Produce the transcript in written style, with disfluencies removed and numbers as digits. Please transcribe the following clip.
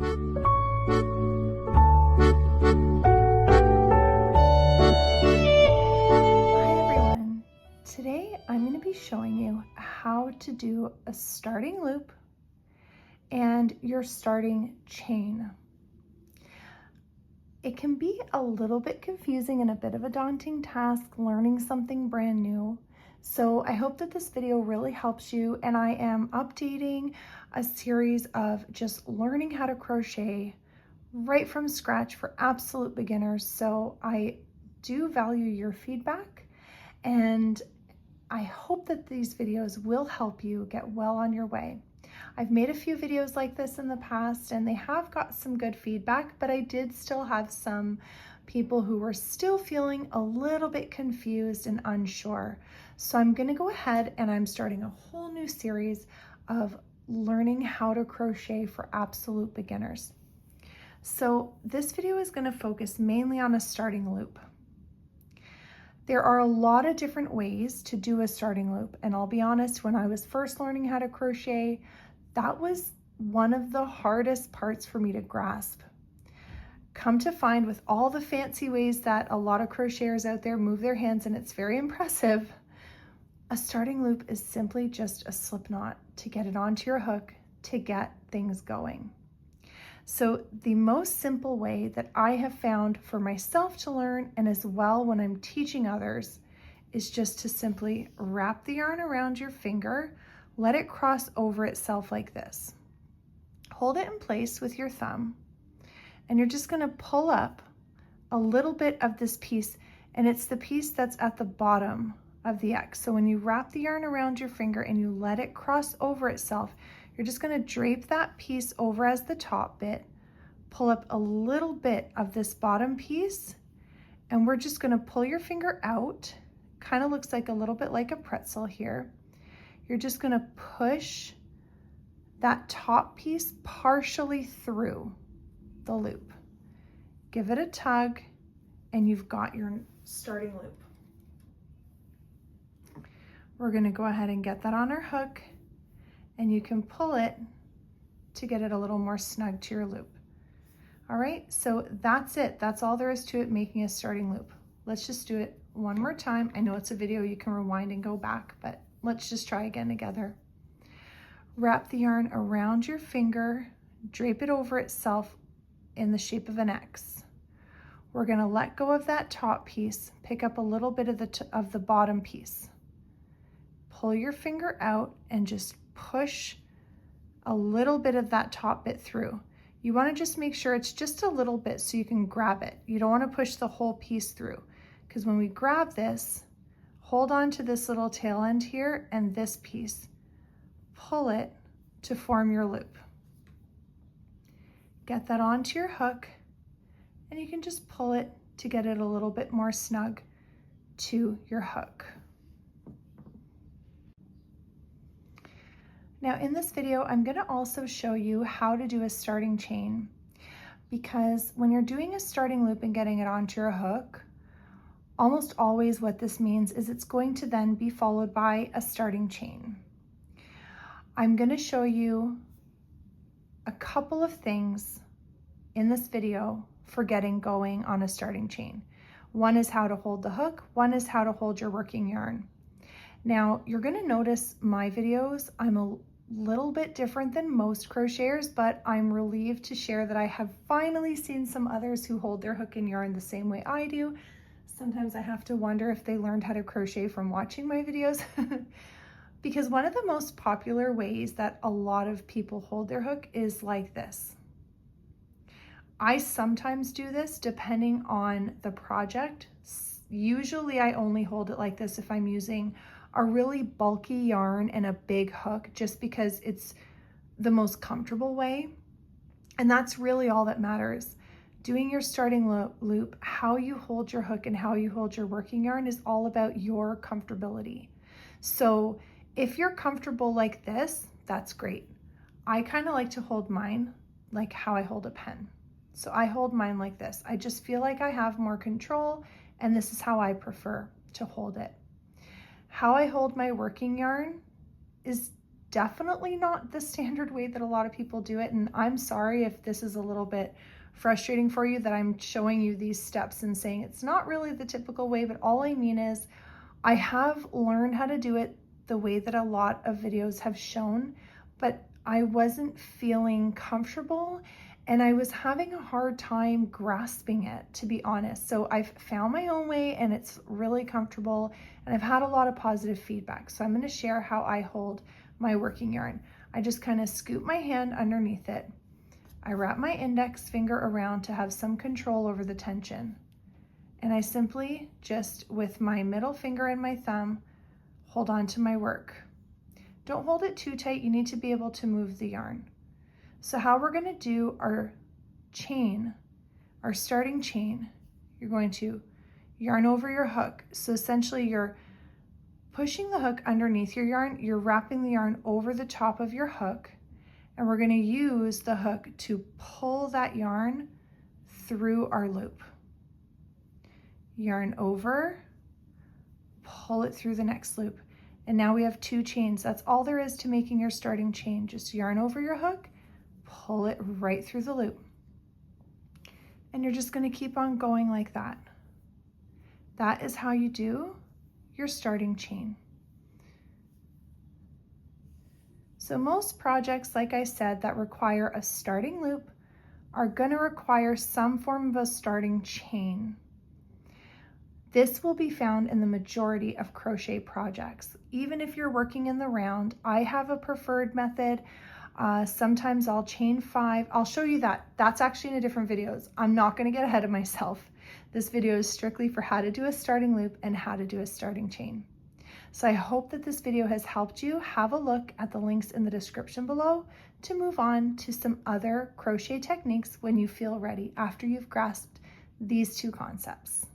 everyone. Today I'm going to be showing you how to do a starting loop and your starting chain. It can be a little bit confusing and a bit of a daunting task learning something brand new. So I hope that this video really helps you, and I am updating a series of just learning how to crochet right from scratch for absolute beginners. So I do value your feedback, and I hope that these videos will help you get well on your way. I've made a few videos like this in the past and they have got some good feedback, but I did still have some people who were still feeling a little bit confused and unsure. So I'm going to go ahead and I'm starting a whole new series of learning how to crochet for absolute beginners. So this video is going to focus mainly on a starting loop. There are a lot of different ways to do a starting loop, and I'll be honest, when I was first learning how to crochet, that was one of the hardest parts for me to grasp. Come to find, with all the fancy ways that a lot of crocheters out there move their hands, and it's very impressive, a starting loop is simply just a slip knot to get it onto your hook to get things going. So the most simple way that I have found for myself to learn, and as well when I'm teaching others, is just to simply wrap the yarn around your finger, let it cross over itself like this. Hold it in place with your thumb, and you're just going to pull up a little bit of this piece, and it's the piece that's at the bottom of the X. So when you wrap the yarn around your finger and you let it cross over itself, you're just going to drape that piece over as the top bit, pull up a little bit of this bottom piece, and we're just going to pull your finger out. Kind of looks like a little bit like a pretzel here. You're just going to push that top piece partially through the loop. Give it a tug, and you've got your starting loop. We're going to go ahead and get that on our hook, and you can pull it to get it a little more snug to your loop. All right, so that's it. That's all there is to it, making a starting loop. Let's just do it one more time. I know it's a video, you can rewind and go back, but let's just try again together. Wrap the yarn around your finger, drape it over itself in the shape of an X. We're gonna let go of that top piece, pick up a little bit of the bottom piece. Pull your finger out and just push a little bit of that top bit through. You want to just make sure it's just a little bit so you can grab it. You don't want to push the whole piece through, because when we grab this, hold on to this little tail end here and this piece. Pull it to form your loop. Get that onto your hook, and you can just pull it to get it a little bit more snug to your hook. Now in this video, I'm going to also show you how to do a starting chain, because when you're doing a starting loop and getting it onto your hook, almost always what this means is it's going to then be followed by a starting chain. I'm going to show you a couple of things in this video for getting going on a starting chain. One is how to hold the hook, one is how to hold your working yarn. Now, you're going to notice my videos, I'm a little bit different than most crocheters, but I'm relieved to share that I have finally seen some others who hold their hook and yarn the same way I do. Sometimes I have to wonder if they learned how to crochet from watching my videos. Because one of the most popular ways that a lot of people hold their hook is like this. I sometimes do this depending on the project. Usually I only hold it like this if I'm using a really bulky yarn and a big hook, just because it's the most comfortable way. And that's really all that matters. Doing your starting loop, how you hold your hook and how you hold your working yarn is all about your comfortability. So if you're comfortable like this, that's great. I kind of like to hold mine like how I hold a pen. So I hold mine like this. I just feel like I have more control, and this is how I prefer to hold it. How I hold my working yarn is definitely not the standard way that a lot of people do it. And I'm sorry if this is a little bit frustrating for you that I'm showing you these steps and saying it's not really the typical way, but all I mean is I have learned how to do it the way that a lot of videos have shown, but I wasn't feeling comfortable and I was having a hard time grasping it, to be honest. So I've found my own way and it's really comfortable and I've had a lot of positive feedback. So I'm going to share how I hold my working yarn. I just kind of scoop my hand underneath it. I wrap my index finger around to have some control over the tension. And I simply just, with my middle finger and my thumb, hold on to my work. Don't hold it too tight. You need to be able to move the yarn. So how we're going to do our chain, our starting chain, you're going to yarn over your hook. So essentially you're pushing the hook underneath your yarn, you're wrapping the yarn over the top of your hook, and we're going to use the hook to pull that yarn through our loop. Yarn over, pull it through the next loop. And now we have 2 chains. That's all there is to making your starting chain. Just yarn over your hook, pull it right through the loop. And you're just going to keep on going like that. That is how you do your starting chain. So most projects, like I said, that require a starting loop are going to require some form of a starting chain. This will be found in the majority of crochet projects. Even if you're working in the round, I have a preferred method. Sometimes I'll chain 5. I'll show you that. That's actually in a different videos. I'm not going to get ahead of myself. This video is strictly for how to do a starting loop and how to do a starting chain. So I hope that this video has helped you. Have a look at the links in the description below to move on to some other crochet techniques when you feel ready after you've grasped these 2 concepts.